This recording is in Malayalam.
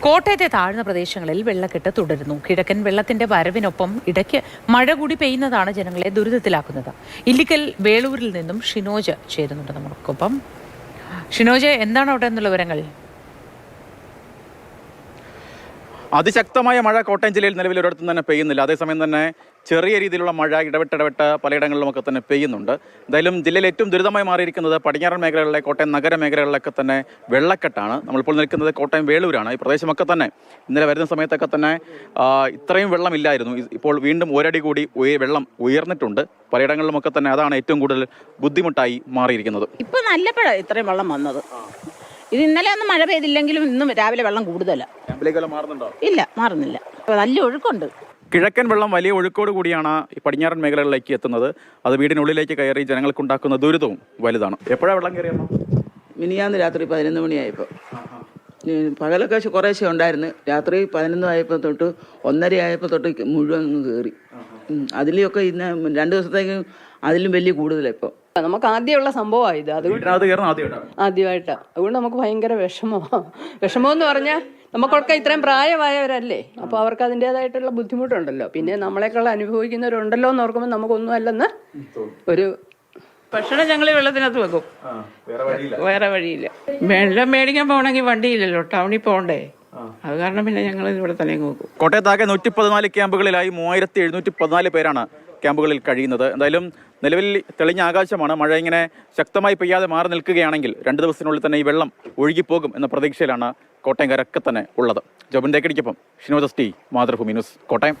കോട്ടയത്തെ താഴ്ന്ന പ്രദേശങ്ങളിൽ വെള്ളക്കെട്ട് തുടരുന്നു. കിഴക്കൻ വെള്ളത്തിന്റെ വരവിനൊപ്പം ഇടയ്ക്ക് മഴ കൂടി പെയ്യുന്നതാണ് ജനങ്ങളെ ദുരിതത്തിലാക്കുന്നത്. ഇല്ലിക്കൽ വേളൂരിൽ നിന്നും ഷിനോജ് ചേരുന്നുണ്ട് നമുക്കൊപ്പം. ഷിനോജ്, എന്താണ് അവിടെ നിന്നുള്ള വിവരങ്ങൾ? അതിശക്തമായ മഴ കോട്ടയം ജില്ലയിൽ നിലവിൽ ഒരിടത്തും തന്നെ പെയ്യുന്നില്ല. അതേസമയം തന്നെ ചെറിയ രീതിയിലുള്ള മഴ ഇടവിട്ട് പലയിടങ്ങളിലുമൊക്കെ തന്നെ പെയ്യുന്നുണ്ട്. എന്തായാലും ജില്ലയിൽ ഏറ്റവും ദുരിതമായി മാറിയിരിക്കുന്നത് പടിഞ്ഞാറൻ മേഖലകളിലെ കോട്ടയം നഗര മേഖലകളിലൊക്കെ തന്നെ വെള്ളക്കെട്ടാണ്. നമ്മളിപ്പോൾ നിൽക്കുന്നത് കോട്ടയം വേളൂരാണ്. ഈ പ്രദേശമൊക്കെ തന്നെ ഇന്നലെ വരുന്ന സമയത്തൊക്കെ തന്നെ ഇത്രയും വെള്ളമില്ലായിരുന്നു. ഇപ്പോൾ വീണ്ടും ഒരടി കൂടി വെള്ളം ഉയർന്നിട്ടുണ്ട്. പലയിടങ്ങളിലുമൊക്കെ തന്നെ അതാണ് ഏറ്റവും കൂടുതൽ ബുദ്ധിമുട്ടായി മാറിയിരിക്കുന്നത്. ഇപ്പൊ നല്ലപ്പോഴാണ് ഇത്രയും വെള്ളം വന്നത്. ഇത് ഇന്നലെ ഒന്നും മഴ പെയ്തില്ലെങ്കിലും ഇന്നും രാവിലെ വെള്ളം കൂടുതലാണ്. ഇല്ല, മാറുന്നില്ല. നല്ല ഒഴുക്കുണ്ട്. കിഴക്കൻ വെള്ളം വലിയ ഒഴുക്കോട് കൂടിയാണ് ഈ പടിഞ്ഞാറൻ മേഖലകളിലേക്ക് എത്തുന്നത്. അത് വീടിനുള്ളിലേക്ക് കയറി ജനങ്ങൾക്കുണ്ടാക്കുന്ന ദുരിതവും വലുതാണ്. എപ്പോഴാണ് വെള്ളം കയറിയമ്മ? മിനിയാന്ന് രാത്രി 11 മണിയായപ്പോൾ. പകലൊക്കെ കുറേശ്ശെ ഉണ്ടായിരുന്നു. രാത്രി 11 ആയപ്പോൾ തൊട്ട് 1:30 ആയപ്പോൾ തൊട്ട് മുഴുവൻ കയറി. അതിലൊക്കെ ഇന്ന് 2 ദിവസത്തേക്ക് അതിലും വലിയ കൂടുതലാണ് ഇപ്പോൾ. നമുക്ക് ആദ്യമുള്ള സംഭവമാണ് ഇത്. ആദ്യമായിട്ടാണ്. അതുകൊണ്ട് നമുക്ക് ഭയങ്കര വിഷമമെന്ന് പറഞ്ഞാൽ നമുക്കൊക്കെ ഇത്രയും പ്രായമായവരല്ലേ, അപ്പോൾ അവർക്ക് അതിൻ്റെതായിട്ടുള്ള ബുദ്ധിമുട്ടുണ്ടല്ലോ. പിന്നെ നമ്മളെക്കാൾ അനുഭവിക്കുന്നവരുണ്ടല്ലോ എന്ന് ഓർക്കുമ്പോൾ നമുക്കൊന്നും അല്ലെന്ന് ഒരു ഭക്ഷണം ഞങ്ങൾ വെള്ളത്തിനകത്ത് വെക്കും. വേറെ വഴിയില്ല. വെള്ളം മേടിക്കാൻ പോകണമെങ്കിൽ വണ്ടിയില്ലല്ലോ, ടൗണിൽ പോകണ്ടേ. അത് കാരണം പിന്നെ ഞങ്ങൾ ഇവിടെ തന്നെ നോക്കും. കോട്ടയത്താകെ 114 ക്യാമ്പുകളിലായി 3714 പേരാണ് ക്യാമ്പുകളിൽ കഴിയുന്നത്. എന്തായാലും നിലവിൽ തെളിഞ്ഞ ആകാശമാണ്. മഴ ഇങ്ങനെ ശക്തമായി പെയ്യാതെ മാറി നിൽക്കുകയാണെങ്കിൽ 2 ദിവസത്തിനുള്ളിൽ തന്നെ ഈ വെള്ളം ഒഴുകിപ്പോകും എന്ന പ്രതീക്ഷയിലാണ് കോട്ടയംകാരൊക്കെ തന്നെ ഉള്ളത്. ജോബിൻ തേക്കടിക്കൊപ്പം ഷിനോജ് ടി, മാതൃഭൂമി ന്യൂസ്, കോട്ടയം.